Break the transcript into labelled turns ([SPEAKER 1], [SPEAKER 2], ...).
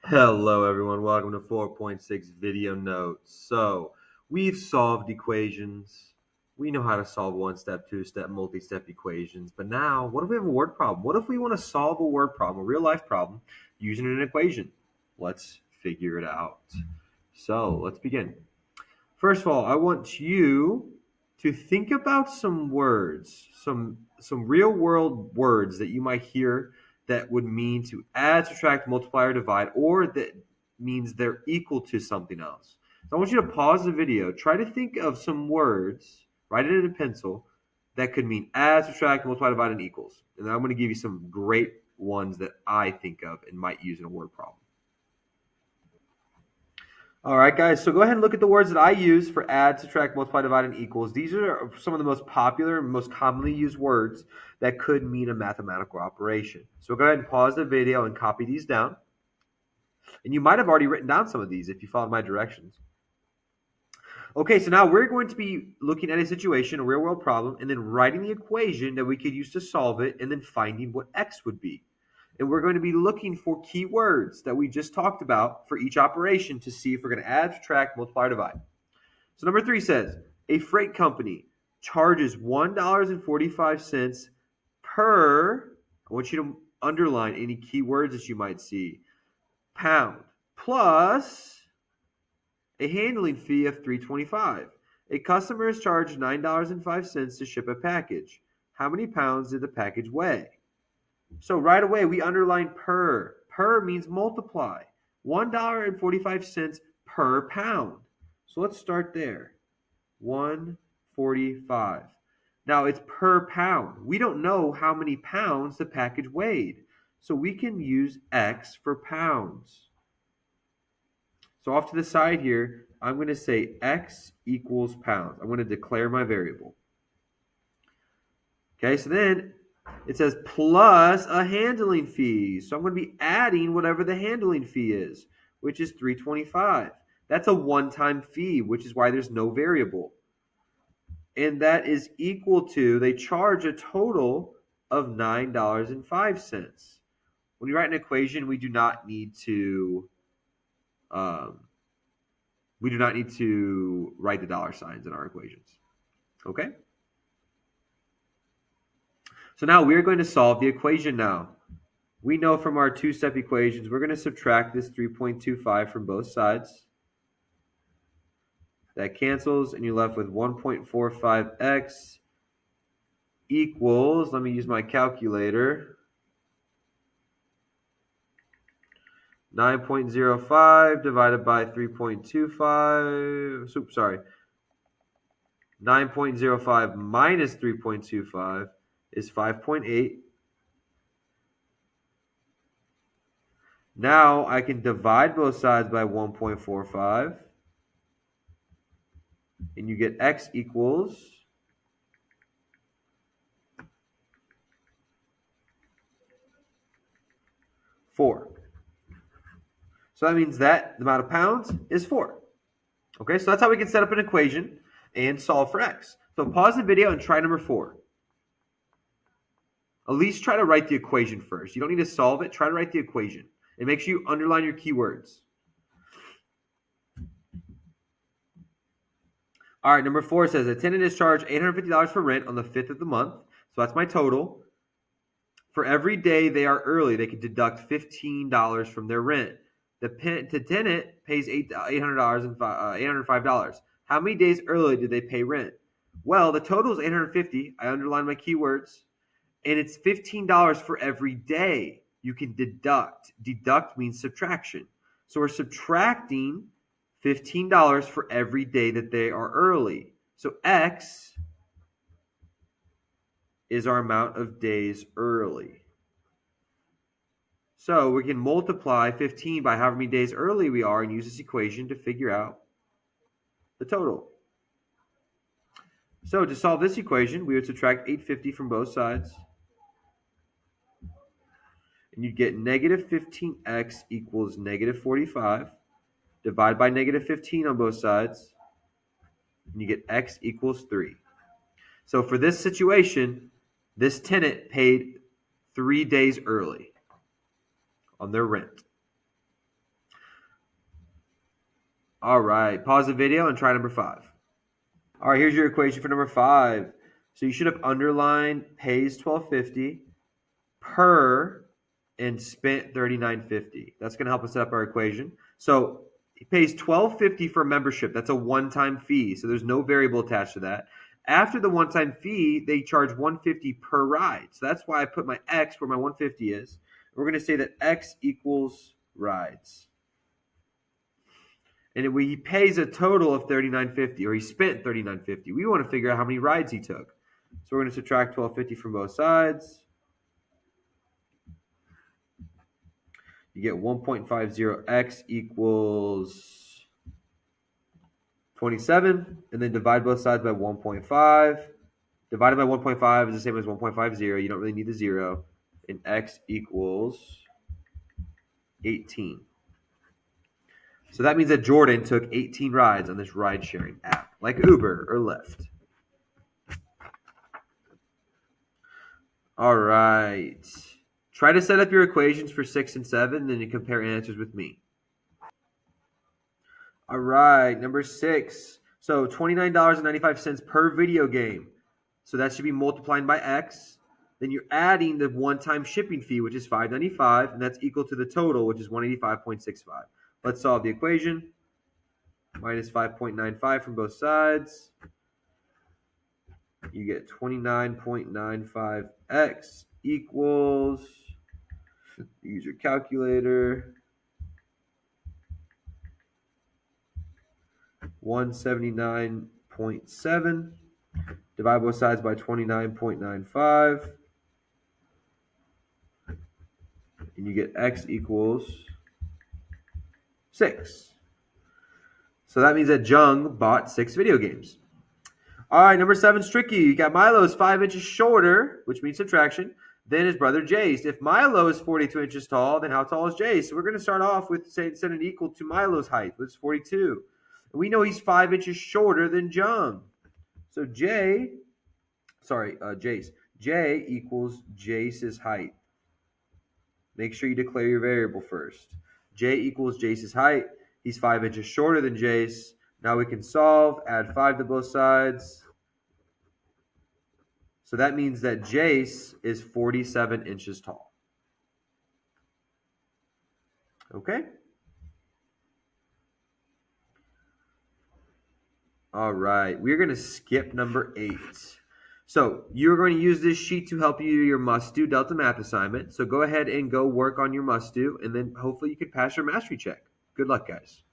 [SPEAKER 1] Hello everyone, welcome to 4.6 video notes. So we've solved equations. We know how to solve one-step, two-step, multi-step equations. But now, what if we have a word problem? What if we want to solve a word problem, a real-life problem, using an equation? Let's figure it out. So let's begin. First of all, I want you to think about some words, some real world words that you might hear that would mean to add, subtract, multiply, or divide, or that means they're equal to something else. So I want you to pause the video, try to think of some words, write it in a pencil, that could mean add, subtract, multiply, divide, and equals. And I'm going to give you some great ones that I think of and might use in a word problem. All right, guys. So go ahead and look at the words that I use for add, subtract, multiply, divide, and equals. These are some of the most popular and most commonly used words that could mean a mathematical operation. So go ahead and pause the video and copy these down. And you might have already written down some of these if you followed my directions. Okay, so now we're going to be looking at a situation, a real world problem, and then writing the equation that we could use to solve it, and then finding what x would be. And we're going to be looking for keywords that we just talked about for each operation to see if we're going to add, subtract, multiply, or divide. So number 3 says, a freight company charges $1.45 per, I want you to underline any keywords that you might see, pound, plus a handling fee of $3.25. A customer is charged $9.05 to ship a package. How many pounds did the package weigh? So right away, we underline per. Per means multiply. $1.45 per pound. So let's start there. 145. Now it's per pound. We don't know how many pounds the package weighed. So we can use X for pounds. So off to the side here, I'm going to say X equals pounds. I'm going to declare my variable. Okay, so then it says plus a handling fee. So I'm going to be adding whatever the handling fee is, which is $3.25. That's a one-time fee, which is why there's no variable. And that is equal to, they charge a total of $9.05. When you write an equation, we do not need to write the dollar signs in our equations. Okay? So now we're going to solve the equation now. We know from our two-step equations, we're going to subtract this 3.25 from both sides. That cancels, and you're left with 1.45x equals, let me use my calculator, 9.05 divided by 3.25, 9.05 minus 3.25 is 5.8. Now I can divide both sides by 1.45, and you get x equals 4. So that means that the amount of pounds is 4. Okay, so that's how we can set up an equation and solve for x. So pause the video and try number 4. At least try to write the equation first. You don't need to solve it. Try to write the equation. And make sure you underline your keywords. All right, number 4 says, a tenant is charged $850 for rent on the 5th of the month. So that's my total. For every day they are early, they can deduct $15 from their rent. The tenant pays $805. How many days early did they pay rent? Well, the total is $850. I underline my keywords. And it's $15 for every day you can deduct. Deduct means subtraction. So we're subtracting $15 for every day that they are early. So X is our amount of days early. So we can multiply 15 by however many days early we are and use this equation to figure out the total. So to solve this equation, we would subtract 850 from both sides. And you'd get negative 15x equals negative 45. Divide by negative 15 on both sides. And you get x equals 3. So for this situation, this tenant paid 3 days early on their rent. All right, pause the video and try number 5. All right, here's your equation for number 5. So you should have underlined pays $12.50 per and spent $39.50. That's going to help us set up our equation. So he pays $12.50 for membership. That's a one-time fee, so there's no variable attached to that. After the one-time fee, they charge $150 per ride. So that's why I put my X where my $150 is. We're going to say that X equals rides. And he pays a total of $39.50, or he spent $39.50. We want to figure out how many rides he took. So we're going to subtract $12.50 from both sides. You get 1.50x equals 27, and then divide both sides by 1.5. Divided by 1.5 is the same as 1.50. You don't really need the 0. And x equals 18. So that means that Jordan took 18 rides on this ride-sharing app, like Uber or Lyft. All right. Try to set up your equations for 6 and 7, then you compare answers with me. All right, number 6. So $29.95 per video game. So that should be multiplied by X. Then you're adding the one-time shipping fee, which is $5.95, and that's equal to the total, which is $185.65. Let's solve the equation. Minus 5.95 from both sides. You get 29.95x equals, use your calculator, 179.7. Divide both sides by 29.95. And you get x equals 6. So that means that Jung bought 6 video games. All right, number 7 is tricky. You got Milo's 5 inches shorter, which means subtraction, than his brother Jace. If Milo is 42 inches tall, then how tall is Jace? So we're going to start off with setting equal to Milo's height, which is 42. And we know he's 5 inches shorter than Jung. So Jace. J equals Jace's height. Make sure you declare your variable first. J equals Jace's height. He's 5 inches shorter than Jace. Now we can solve, add 5 to both sides. So that means that Jace is 47 inches tall. Okay? All right. We're going to skip number 8. So you're going to use this sheet to help you do your must-do Delta Math assignment. So go ahead and go work on your must-do, and then hopefully you can pass your mastery check. Good luck, guys.